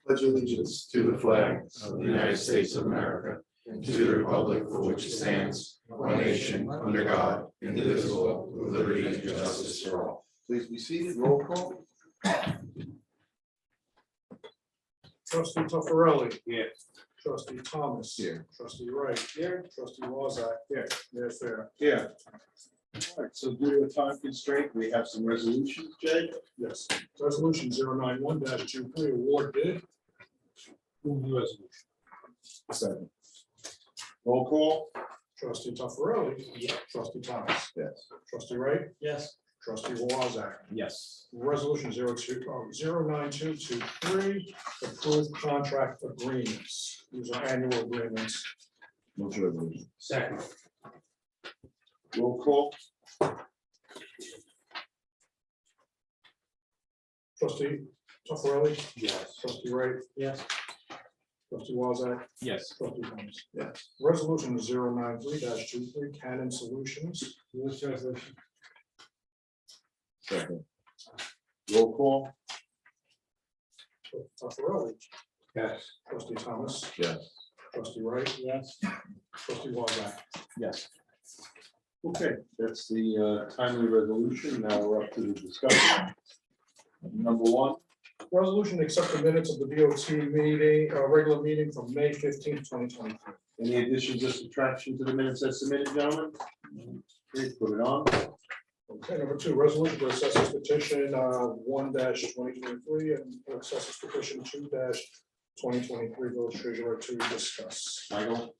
Pledge allegiance to the flag of the United States of America and to the republic for which it stands, one nation, under God, indivisible, with liberty and justice for all. Please be seated. Roll call. Trustee Toffarelli. Here. Trustee Thomas. Here. Trustee Wright. Here. Trustee Wazak. Here. Mayor Fair. Yeah. All right, so due to a time constraint, we have some resolutions, Jay. Yes. Resolution 091-23 award bid. Move the resolution. Second. Roll call. Trustee Toffarelli. Trustee Thomas. Yes. Trustee Wright. Yes. Trustee Wazak. Yes. Resolution 09223 approved contract agreements. These are annual agreements. Motion resolution. Second. Roll call. Trustee Toffarelli. Yes. Trustee Wright. Yes. Trustee Wazak. Yes. Trustee Thomas. Yes. Resolution 093-23 Canon Solutions. Move the resolution. Second. Roll call. Toffarelli. Yes. Trustee Thomas. Yes. Trustee Wright. Yes. Trustee Wazak. Yes. Okay, that's the timely resolution. Now we're up to the discussion. Number one. Resolution to accept the minutes of the DOT meeting, regular meeting from May 15th, 2023. Any additions or subtraction to the minutes as submitted, gentlemen? Okay, put it on. Okay, number two, resolution for assessors petition 1-2023 and assessors petition 2-2023, village treasurer to discuss. Michael?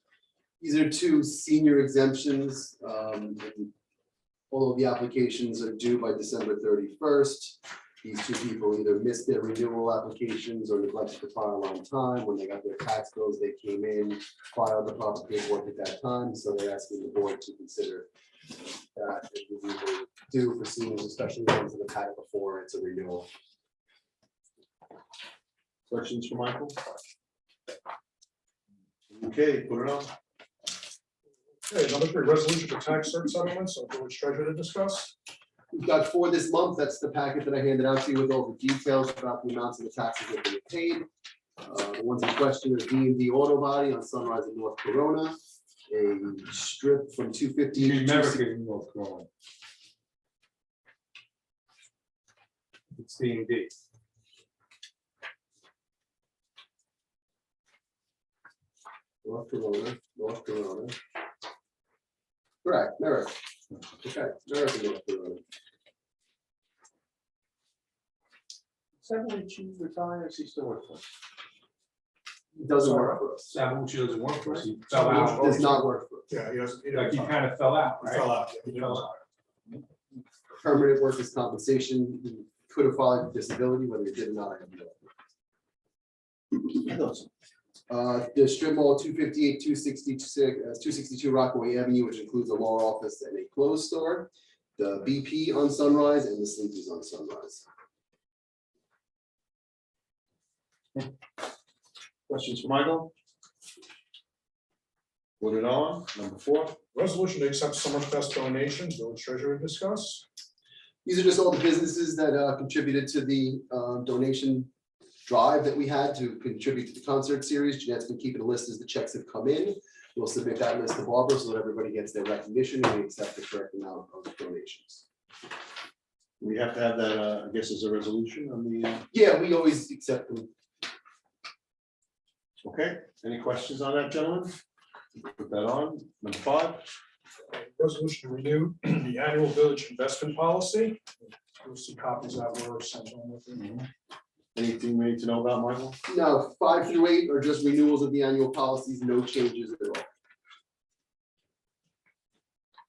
These are two senior exemptions. And all of the applications are due by December 31st. These two people either missed their renewal applications or neglected to file on time. When they got their tax bills, they came in, filed the proper paperwork at that time. So they're asking the board to consider that as we usually do for seniors, especially ones that have had it before. It's a renewal. Questions for Michael? Okay, put it on. Okay, number three, resolution for tax cert settlements, so village treasurer to discuss. We've got 4 this month. That's the packet that I handed out to you with all the details about the amounts of the taxes that they paid. The ones in question are D&D Auto Body on Sunrise in North Corona, a strip from 250. to American North Carolina. It's D&D. North Corona, North Corona. Correct, Merrick. Okay, Merrick in North Corona. Seven chief retired, he still works for us? It doesn't work for us. Sabalucci doesn't work for us. He fell out. Does not work for us. Yeah, he doesn't. Like he kind of fell out, He right? fell out. He fell out. Permanent workers' compensation, he could have filed for disability, whether he did or not, I have no idea. I thought so. The strip mall 258, 262 Rockaway Avenue, which includes a law office and a clothes store. The BP on Sunrise and the Sleepy's on Sunrise. Questions for Michael? Put it on. Number four. Resolution to accept Summerfest donations, village treasurer to discuss. These are just all the businesses that contributed to the donation drive that we had to contribute to the concert series. Jeanette's been keeping a list as the checks have come in. We'll submit that list to Barbara so that everybody gets their recognition and we accept the correct amount of donations. We have to have that, I guess, as a resolution on the, Yeah, we always accept them. okay. Any questions on that, gentlemen? Put that on. Number five. Resolution to renew the annual village investment policy. You'll see copies that were sent on with you. Anything we need to know about, Michael? No, 5 through 8 are just renewals of the annual policies, no changes at all.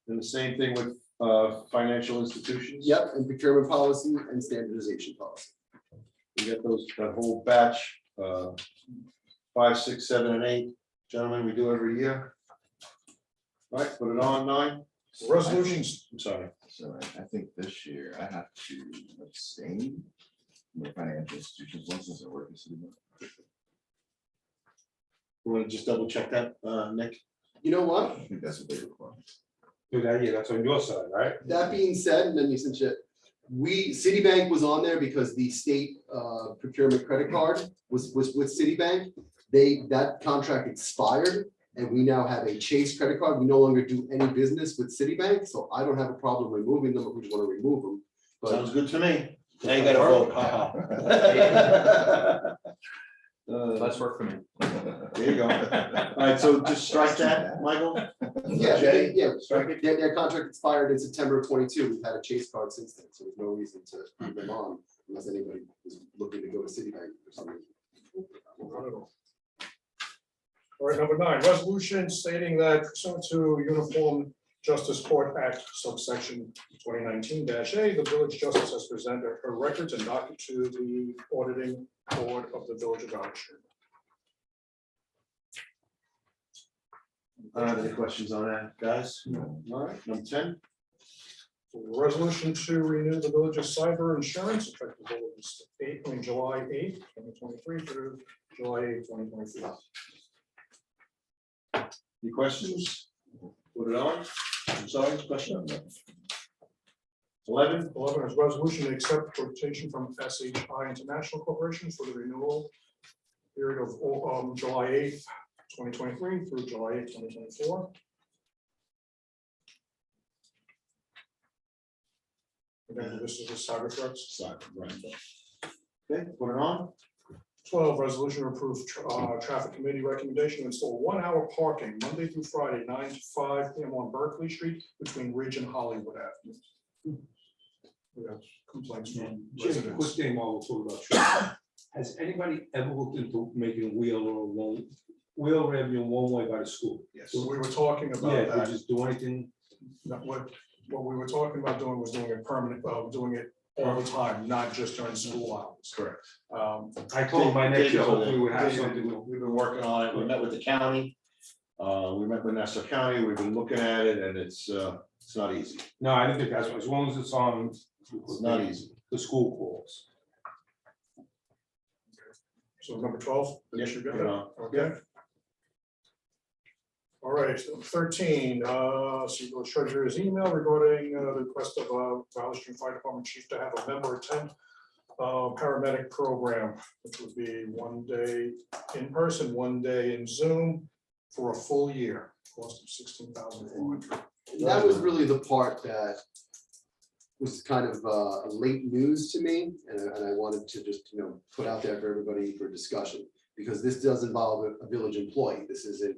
And the same thing with financial institutions? Yep, and procurement policy and standardization policy. We get those, that whole batch, 5, 6, 7, and 8. Gentlemen, we do every year. All right, put it on 9. Resolutions, I'm sorry. So I think this year I have to abstain from the financial institutions license at work. We want to just double check that, Nick? You know what? I think that's what they require. Do that, yeah, that's on your side, right? That being said, and then you since you Citibank was on there because the state procurement credit card was with Citibank. That contract expired and we now have a Chase credit card. We no longer do any business with Citibank, so I don't have a problem removing them if we just want to remove them. Sounds But good to me. Now you gotta vote, haha. Less work for me. There you go. All right, so just strike that, Michael? yeah, Jay? strike it. Their contract expired in September of 22. We've had a Chase card since then, so there's no reason to keep them on unless anybody is looking to go to Citibank or something. Not at all. All right, number 9, resolution stating that pursuant to Uniform Justice Court Act subsection 2019-A, the village justice has presented her records and docket to the auditing board of the village of Allenstown. I don't have any questions on that, guys. All right, number 10. Resolution to renew the village's cyber insurance effective July 8th, 2023 through July 8th, 2024. Any questions? Put it on. I'm sorry, question. 11. 11 is resolution to accept quotation from SHI International Corporation for the renewal period of July 8th, 2023 through July 8th, 2024. Again, this is the cyber threats. Sorry, right. Okay, put it on. 12, resolution to approve traffic committee recommendation to install 1-hour parking Monday through Friday, 9 to 5 p.m. on Berkeley Street between Ridge and Hollywood Avenue. We have complaints from Jim, quick residents. thing while we're talking about traffic. Has anybody ever looked into making wheel revenue one way by the school? Yes, so we were talking Yeah, about they that. just do anything. What we were talking about doing was doing it permanent, doing it all the time, not just during school hours. Correct. I told my next year, David, hopefully we would have David, something. We've been working on it. We met with the county. We met with Nassau County. We've been looking at it and it's not easy. No, I didn't think that's, as long as it's on. It's not easy. The school calls. So number 12. Yes, you got put it that? on. Okay. All right, so 13, see the treasurer's email regarding the request of Allenstown Fire Department Chief to have a member attend paramedic program, which would be 1 day in person, 1 day in Zoom for a full year, cost of $16,400. That was really the part that was kind of late news to me, and I wanted to just, put out there for everybody for discussion, because this does involve a village employee. This isn't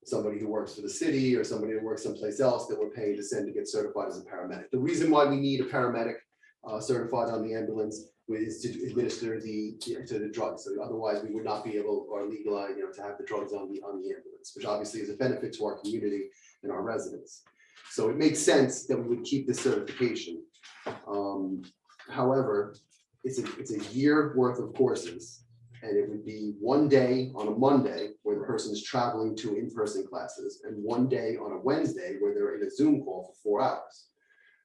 somebody who works for the city or somebody who works someplace else that we're paying to send to get certified as a paramedic. The reason why we need a paramedic certified on the ambulance is to administer to the drugs. So otherwise, we would not be able or legal, to have the drugs on the ambulance, which obviously is a benefit to our community and our residents. So it makes sense that we would keep this certification. However, it's a year worth of courses, and it would be 1 day on a Monday where the person is traveling to in-person classes, and 1 day on a Wednesday where they're in a Zoom call for 4 hours.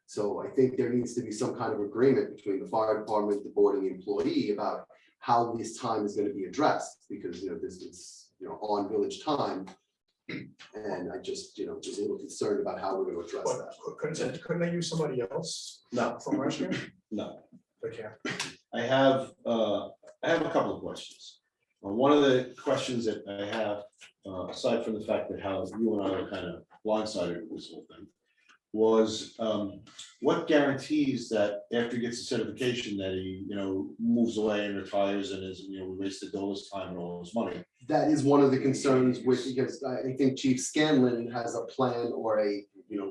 So I think there needs to be some kind of agreement between the fire department, the board, and the employee about how this time is going to be addressed, because this is on village time. And I just a little concerned about how we're going to address that. Couldn't they use somebody else No, from last year? no. They can't. I have a couple of questions. One of the questions that I have, aside from the fact that how you and I were kind of blindsided with this whole thing, was what guarantees that after he gets the certification that he, moves away and retires and is, we wasted all his time and all his money. That is one of the concerns because I think Chief Scanlon has a plan or a,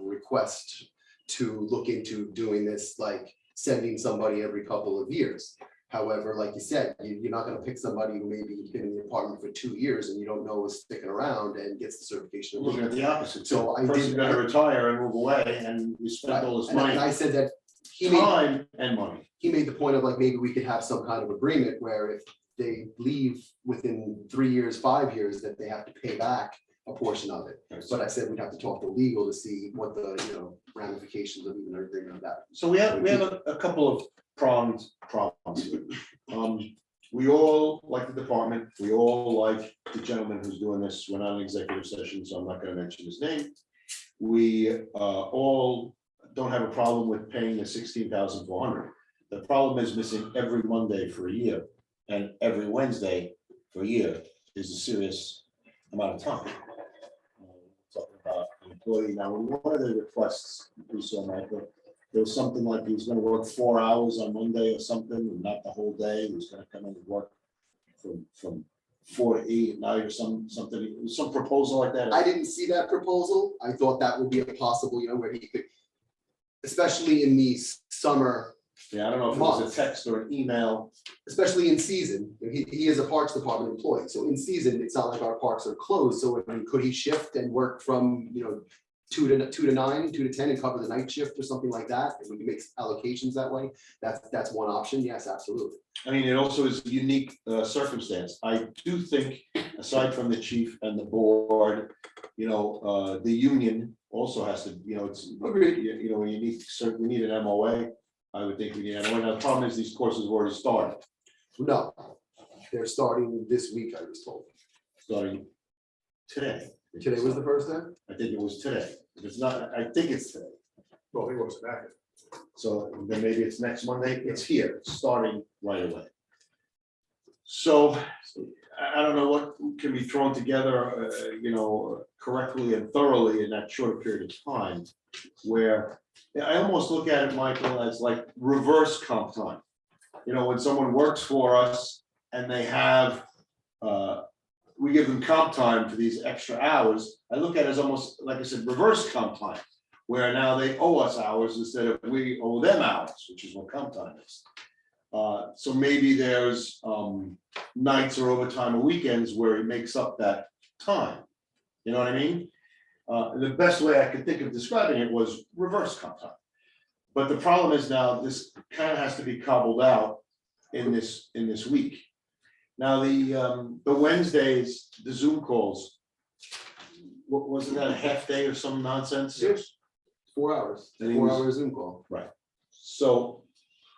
request to look into doing this, like sending somebody every couple of years. However, like you said, you're not going to pick somebody who maybe has been in the department for 2 years and you don't know is sticking around and gets the certification. Looking at the opposite. So I Person's did- gonna retire and move away and we spent all his And money, I said that he made money. the point of like, maybe we could have some kind of agreement where if they leave within 3 years, 5 years, that they have to pay back a portion of it. But I said we'd have to talk to legal to see what the, ramifications of even agreement of that. So we have a couple of problems here. We all like the department, we all like the gentleman who's doing this. We're not in executive session, so I'm not gonna mention his name. We all don't have a problem with paying the 16,400. The problem is missing every Monday for a year and every Wednesday for a year is a serious amount of time. Talking about an employee now, one of the requests we saw, Michael, there was something like he was gonna work 4 hours on Monday or something, and not the whole day. He was gonna come in and work from 4 to 8 at night or something, some proposal like that. I didn't see that proposal. I thought that would be a possible, where he could, especially in the summer, Yeah, I don't know if it was a text or an email. especially in season. He is a Parks Department employee, so in season, it's not like our parks are closed. So I mean, could he shift and work from, 2 to 9, 2 to 10 and cover the night shift or something like that? And we can make allocations that way. That's one option. Yes, absolutely. I mean, it also is a unique circumstance. I do think, aside from the chief and the board, the union also has to, it's, we need an MOA. I would think we need an MOA. Now, the problem is these courses have already started, No, they're starting this week, I was told. starting today. Today was the first day? I think it was today. If it's not, I think it's today. Well, he wasn't active. So then maybe it's next Monday. It's here, it's starting right away. So I don't know what can be thrown together, correctly and thoroughly in that short period of time. Where I almost look at it, Michael, as like reverse comp time. When someone works for us and they have, we give them comp time for these extra hours. I look at it as almost, like I said, reverse comp time, where now they owe us hours instead of we owe them hours, which is what comp time is. So maybe there's nights or overtime or weekends where it makes up that time. You know what I mean? The best way I could think of describing it was reverse comp time. But the problem is now this kind of has to be cobbled out in this week. Now, the Wednesdays, the Zoom calls, wasn't that a half day or some nonsense? Yes. 4 hours, And he 4 was- hour Zoom call. So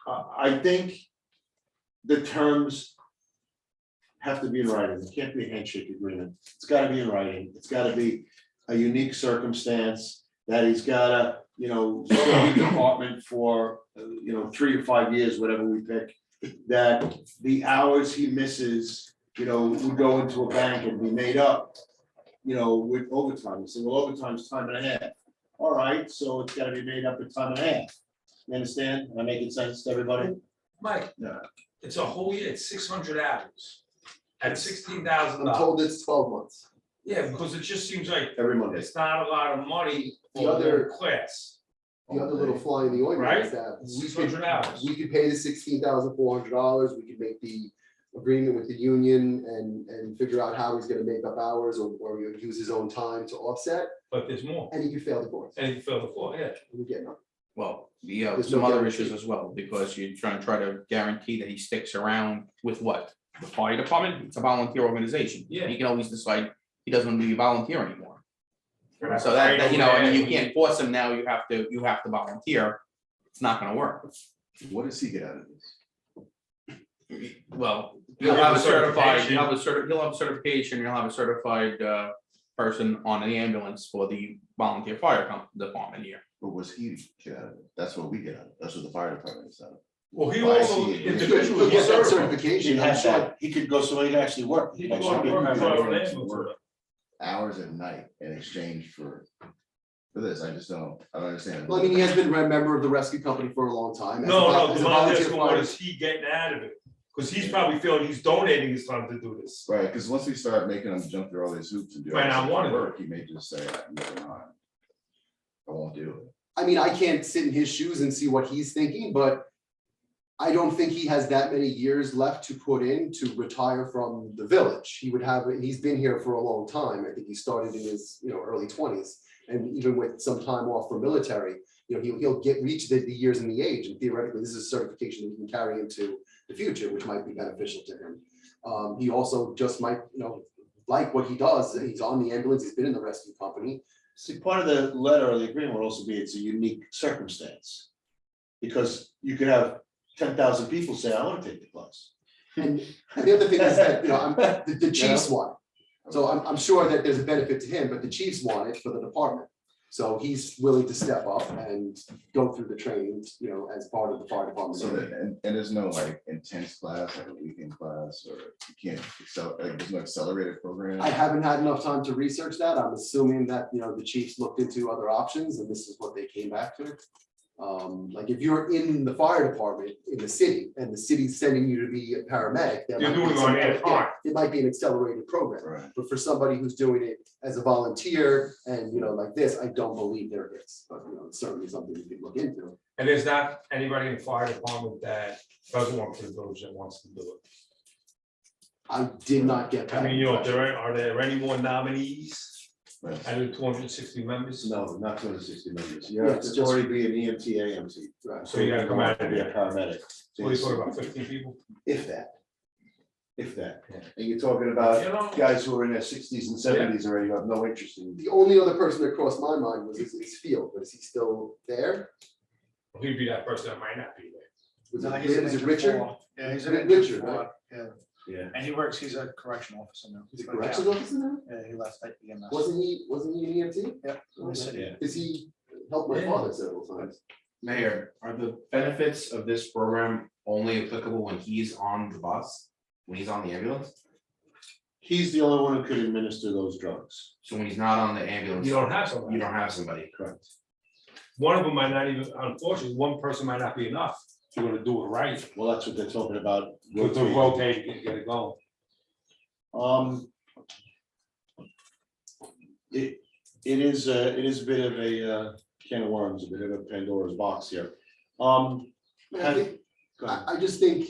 I think the terms have to be in writing. It can't be a handshake agreement. It's got to be in writing. It's got to be a unique circumstance that he's got to, serve the department for, 3 to 5 years, whatever we pick. That the hours he misses, would go into a bank and be made up, with overtime. We say, well, overtime's time and a half. All right, so it's got to be made up in time and a half. You understand? Am I making sense to everybody? Mike, Yeah. it's a whole year, it's 600 hours. At $16,000. I'm told it's 12 months. Yeah, because it just seems like Every Monday. it's not a lot of money The for other- one class. The other little fly in the ointment Right? is that 600 hours. we could pay the $16,400. We could make the agreement with the union and figure out how he's gonna make up hours or he would use his own time to offset, But there's more, and he could fail the course. and you fill the floor, yeah. We get nothing. Well, There's some no other guarantee. issues as well, because you're try to guarantee that he sticks around with what? The fire department, it's a volunteer organization. Yeah. He can always decide he doesn't want to be a volunteer anymore. Right. So that, Right you over you there. can't force him now, you have to volunteer. It's not gonna work. What does he get out of this? Well, He'll he'll have have a a certified, certification. he'll have a certification, he'll have a certified person on the ambulance for the volunteer fire department here. But what's he get out of it? That's what we get out of it. That's what the fire department is out of it. Well, he Well, I also see it. individually He'll get that certified. certification, I'm sure. He could go somewhere he can actually work. He can go to work, He for can an ambulance. work hours at night in exchange for this. I don't understand. Well, I mean, he has been a member of the rescue company for a long time. As a No, vol- no, as the a man volunteer asking what fire- is he getting out of it? Because he's probably feeling he's donating his time to do this. Right, because once we start making him jump through all these hoops and do all Right, this I extra wanted it. work, he may just say, I'm moving on. I won't do it. I mean, I can't sit in his shoes and see what he's thinking, but I don't think he has that many years left to put in to retire from the village. He would have, he's been here for a long time. I think he started in his, early 20s. And even with some time off for military, he'll reach the years and the age, and theoretically, this is a certification that he can carry into the future, which might be beneficial to him. He also just might, like what he does. He's on the ambulance, he's been in the rescue company. See, part of the letter or the agreement would also be it's a unique circumstance. Because you could have 10,000 people say, I want to take the class. And the other thing is that, the Chiefs want it. So I'm sure that there's a benefit to him, but the Chiefs want it for the department. So he's willing to step up and go through the training, you know, as part of the fire department. So that, and there's no like intense class, like a weekend class, or you can't like, there's no accelerated program. I haven't had enough time to research that. I'm assuming that, you know, the chiefs looked into other options and this is what they came back to. Like if you're in the fire department in the city and the city's sending you to be a paramedic. there You're might be doing it some- on their time. It might be an accelerated program. Right. But for somebody who's doing it as a volunteer and, you know, like this, I don't believe there is, but you know, it's certainly something you could look into. And there's not anybody in the fire department that doesn't want to do it, that wants to do it. I did not get that. I mean, you know, impression. are there any more nominees Right. out of the 260 members? No, not 260 members. Yeah, You have it's to just- already be an EMT, AMT. Right. So you gotta come out to be a paramedic. What are you talking about, 15 people? If that. If that. Yeah. And you're talking You about know, guys who are in their 60s and 70s already who have no interest in. The only other person that crossed my mind was his field, but is he still there? he'd be that person that might not be there. Was No, it, he's an was it injured Richard? forward. Yeah, he's an Richard, injured right? forward, yeah, Yeah. and he works, he's a correctional officer now. Is it corrections officer now? Yeah, he left at EMS. Wasn't he an EMT? Yeah, in the city. Yeah. Cause he helped my Yeah. father several times. Mayor, are the benefits of this program only applicable when he's on the bus, when he's on the ambulance? He's the only one who could administer those drugs. So when he's not on the ambulance, You don't have somebody. you don't have somebody. Correct. One of them might not even, unfortunately, one person might not be enough. If you're gonna do it right, Well, that's what they're talking about. to rotate, get it going. It is a bit of a can of worms, a bit of a Pandora's box here. I Have- think- Go ahead. I just think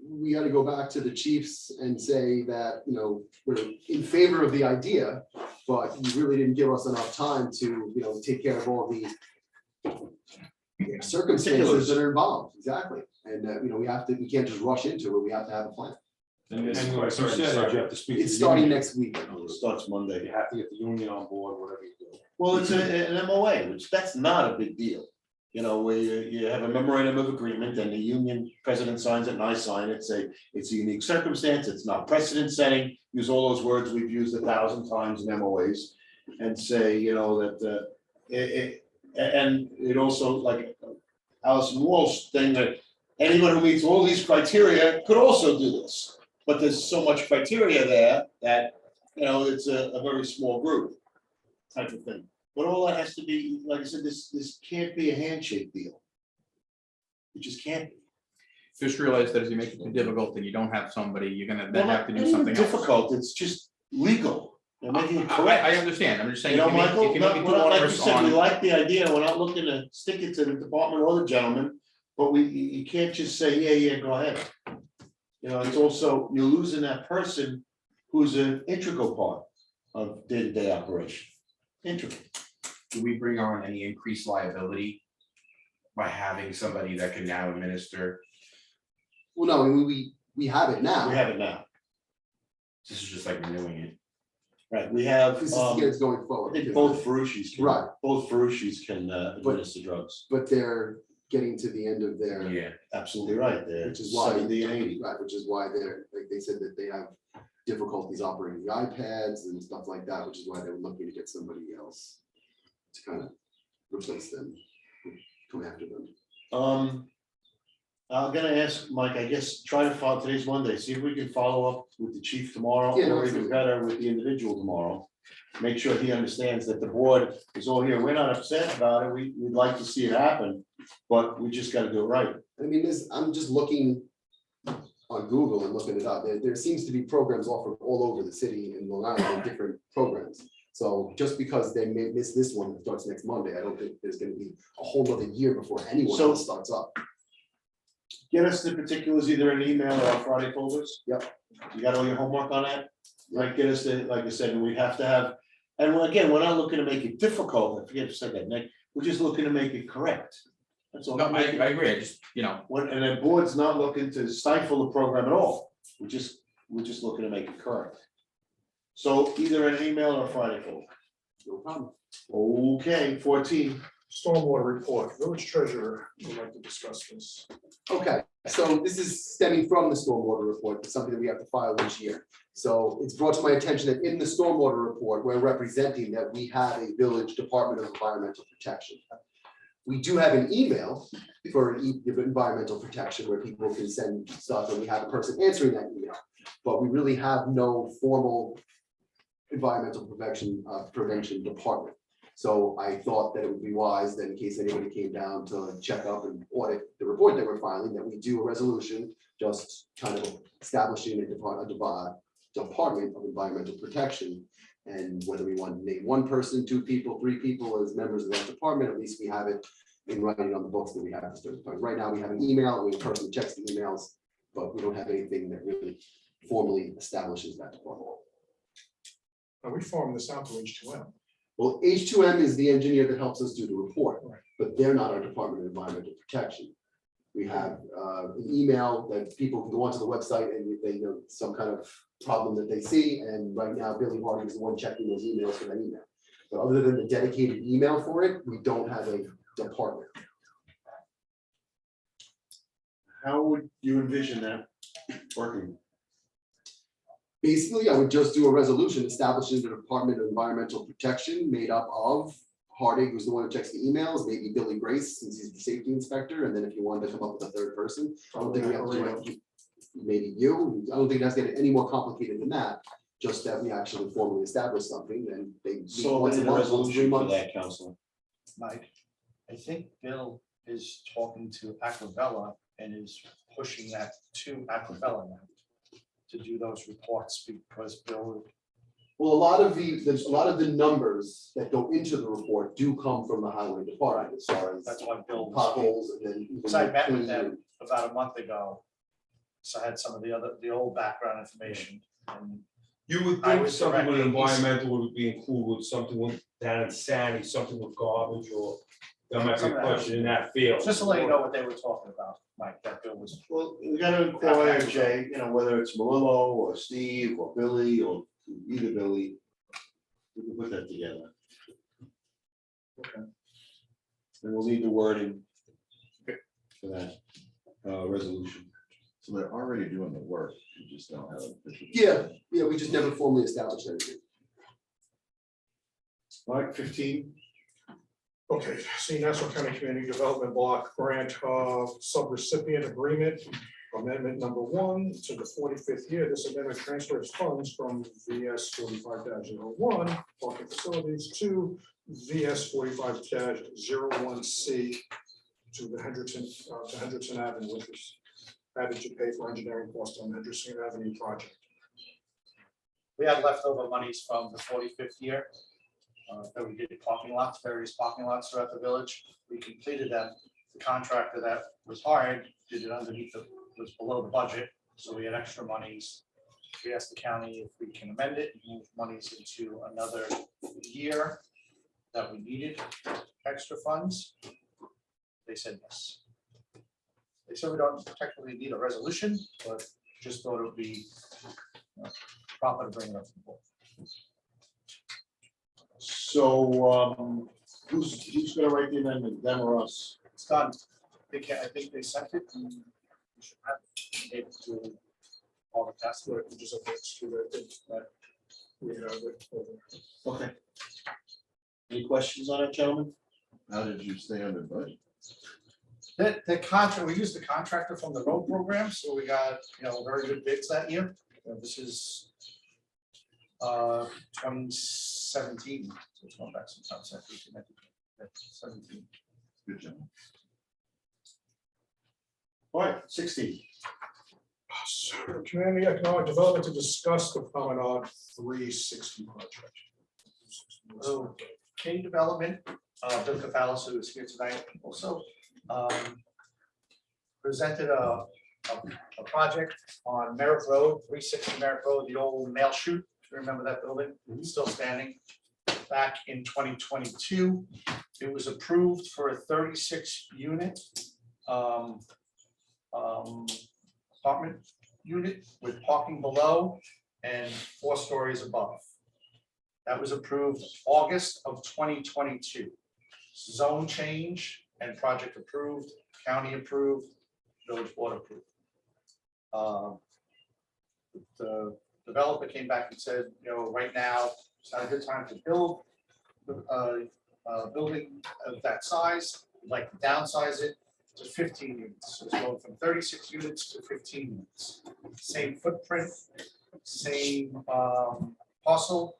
we gotta go back to the chiefs and say that, you know, we're in favor of the idea, but you really didn't give us enough time to, you know, take care of all the circumstances that are involved, exactly. And, you know, we can't just rush into it, we have to have a plan. And like you said, you have to speak. to It's the starting union. next week. It starts Monday. You have to get the union on board, whatever you do. Well, it's an MOA, which that's not a big deal. You know, where you have a memorandum of agreement and the union president signs it and I sign it, say it's a unique circumstance, it's not precedent setting. Use all those words we've used 1,000 times in MOAs and say, you know, that and it also like Allison Walsh thing that anyone who meets all these criteria could also do this. But there's so much criteria there that, you know, it's a very small group type of thing. But all that has to be, like I said, this can't be a handshake deal. It just can't be. Just realize that if you make it too difficult and you don't have somebody, you're gonna then Well, have to not do even something else. difficult, it's just legal. They're making it I correct. understand, I'm just saying, You know, if you make, Michael, if you make it too like you onerous said, we on, like the idea, we're not looking to stick it to the department or the gentleman, but you can't just say, yeah, go ahead. You know, it's also, you're losing that person who's an integral part of day-to-day operation. Integral. Do we bring on any increased liability by having somebody that can now administer? Well, no, I mean, we have it now. We have it now, This is just like renewing it. right? We have, This is to get us going I forward. think because- both Ferrucci's can. Right. Both Ferrucci's can administer drugs. But they're getting to the end of their, Yeah. Absolutely right. They're Which is why- 70 and 80. right, which is why they're, like, they said that they have difficulties operating the iPads and stuff like that, which is why they were looking to get somebody else to kind of replace them, come after them. I'm gonna ask Mike, I guess, try to follow, today's Monday, see if we can follow up with the chief tomorrow, Yeah, or even absolutely. better with the individual tomorrow. Make sure he understands that the board is all here. We're not upset about it. We'd like to see it happen, but we just gotta do it right. I mean, I'm just looking on Google and looking it up. There seems to be programs offered all over the city in Long Island, with different programs. So just because they may miss this one that starts next Monday, I don't think there's gonna be a whole other year before anyone So- else starts up. Get us the particulars, either an email or our Friday folders. Yep. You got all your homework on that? Right, get us the, like I said, and we have to have, and again, we're not looking to make it difficult, I forget to say that, Nick, we're just looking to make it correct. That's all. no, I agree, I just, you know, And the board's not looking to stifle the program at all, we're just looking to make it correct. So either an email or a Friday folder. No problem. Okay, 14. Stormwater report, village treasurer would like to discuss this. Okay, So this is stemming from the stormwater report, it's something that we have to file each year. So it's brought to my attention that in the stormwater report, we're representing that we have a village Department of Environmental Protection. We do have an email for environmental protection where people can send stuff and we have a person answering that email. But we really have no formal environmental prevention department. So I thought that it would be wise that in case anybody came down to check up and audit the report that we're filing, that we do a resolution, just kind of establishing a Department of Environmental Protection. And whether we want to name one person, two people, three people as members of that department, at least we have it in writing on the books that we have. Right now, we have an email, and we personally checks the emails, but we don't have anything that really formally establishes that department. Now, we farm this out to H2M. Well, H2M is the engineer that helps us do the report, Right. but they're not our Department of Environmental Protection. We have an email that people can go onto the website and if they know some kind of problem that they see, and right now Billy Harding is the one checking those emails for that email. But other than the dedicated email for it, we don't have a department. How would you envision that working? Basically, I would just do a resolution establishing the Department of Environmental Protection made up of Harding, who's the one who checks the emails, maybe Billy Grace, since he's the safety inspector, and then if you wanted to come up with a third person, I don't think we have to do it. Maybe you, I don't think that's getting any more complicated than that, just that we actually formally establish something, then they. meet So once a in a month, once 3 resolution for months. that, Counselor. Mike, I think Bill is talking to Aquavella and is pushing that to Aquavella now to do those reports because Bill, Well, a lot of the numbers that go into the report do come from the highway department as far as that's why Bill was. potholes and then. even Because I met with cleaning. them about a month ago. So I had some of the old background information and You would I think was something with directing- environmental would be included with something with down in Sandy, something with garbage or. There might be Some a of that. question in that field. just to let you know what they were talking about, Mike, that Bill was. Well, we gotta inquire, Jay, whether it's Malillo or Steve or Billy or either Billy. We can put that together. Okay. And we'll need the wording for that resolution. So they're already doing the work, you just don't have an official. Yeah, we just never formally established anything. Mike, 15, Okay, see Nassau County Community Development Block Grant Subrecipient Agreement, Amendment number 1 to the 45th year. This amendment transfers funds from VS 45-01, parking facilities, to VS 45-01C to the Hendrickson Avenue, which is added to pay for engineering costs on the Hendrickson Avenue project. We had leftover monies from the 45th year. That we did various parking lots throughout the village. We completed them. The contractor that was hired did it was below the budget, so we had extra monies. We asked the county if we can amend it, move monies into another year that we needed extra funds. They said yes. They said we don't technically need a resolution, but just thought it would be proper to bring it up to the board. so who's gonna write the amendment, them or us? It's done. I think they sent it. And we should have it to all the tasks. Right, we just have to execute that. We have it over. Okay. Any questions on it, gentlemen? How did you stay under budget? The contract, we used the contractor from the road program, so we got, very good bids that year. This is 2017, so it's going back some time, 17. Good job. All right, 16. So, Community Economic Development to discuss the Promenade 360 project. So, King Development, Bill Cafalis, who is here tonight, also presented a project on Merrick Road, 360 Merrick Road, the old mail chute. If you remember that building, it's still standing. Back in 2022, it was approved for a 36-unit apartment unit with parking below and 4 stories above. That was approved August of 2022. Zone change and project approved, county approved, village board approved. The developer came back and said, right now, it's not a good time to build a building of that size. We'd like to downsize it to 15 units. So it's going from 36 units to 15 units. Same footprint, same parcel.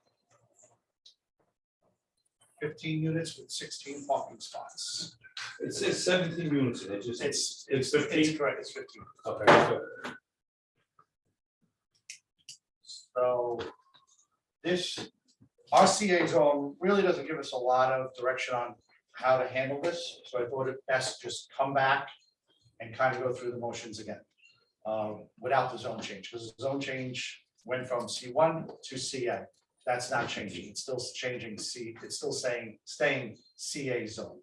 15 units with 16 parking spots. It says 17 units, and it just. It's 15? correct, it's 15. Okay, so So this RCA zone really doesn't give us a lot of direction on how to handle this. So I thought it best just come back and kind of go through the motions again without the zone change, because the zone change went from C1 to CA. That's not changing. It's still changing C, it's still staying CA zone.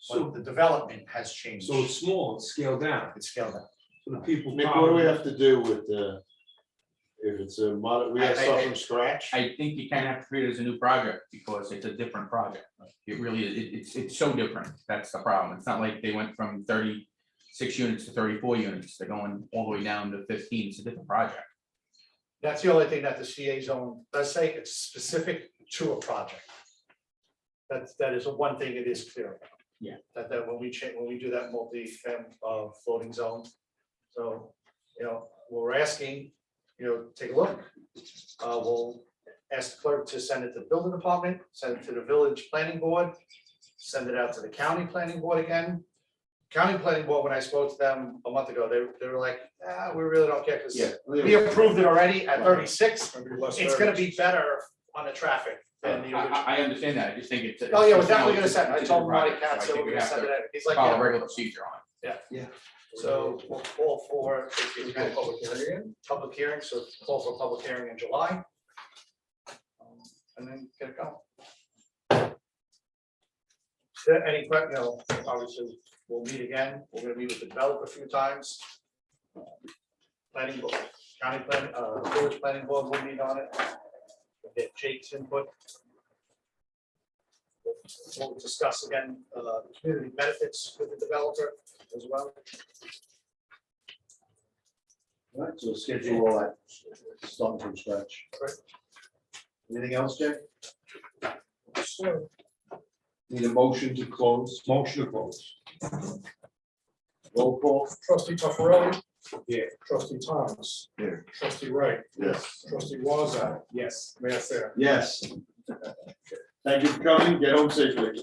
So, But the development has changed. so it's small, it's scaled down, It's scaled down. so the people. Nick, what do we have to do with the, if it's a mod, we have to start from scratch? I think you kind of have to treat it as a new project because it's a different project. It really is, it's so different. That's the problem. It's not like they went from 36 units to 34 units. They're going all the way down to 15. It's a different project. That's the only thing that the CA zone does say. It's specific to a project. That is one thing it is clear about. Yeah. That when we change, when we do that floating zone. So, we're asking, take a look. We'll ask the clerk to send it to the building department, send it to the village planning board, send it out to the county planning board again. County planning board, when I spoke to them a month ago, they were like, we really don't care, because we approved it already at 36. Maybe less It's gonna variance. be better on the traffic than the original. I understand that. I just think it's. Oh, yeah, we're definitely gonna send it. I it's a told Marty different Katz, project, so I that think we're we gonna have send it to out. He's like, follow yeah. regular procedure on it. So we'll call for We go public hearing. public hearing, so call for a public hearing in July. And then get it going. Any, obviously, we'll meet again. We're gonna meet with the developer a few times. Planning board, county plan, village planning board will meet on it. We'll get Jake's input. We'll discuss again, community benefits with the developer as well. All right, so schedule all that, starting from scratch. Right. Anything else, Jay? So, Need a motion to close, Motion to close. roll call? trustee Taffarelli. Yeah. Trustee Thomas. Here. Trustee Wright. Yes. Trustee Wazak. Yes. Mayor Fair. Yes. Thank you for coming, get home safely.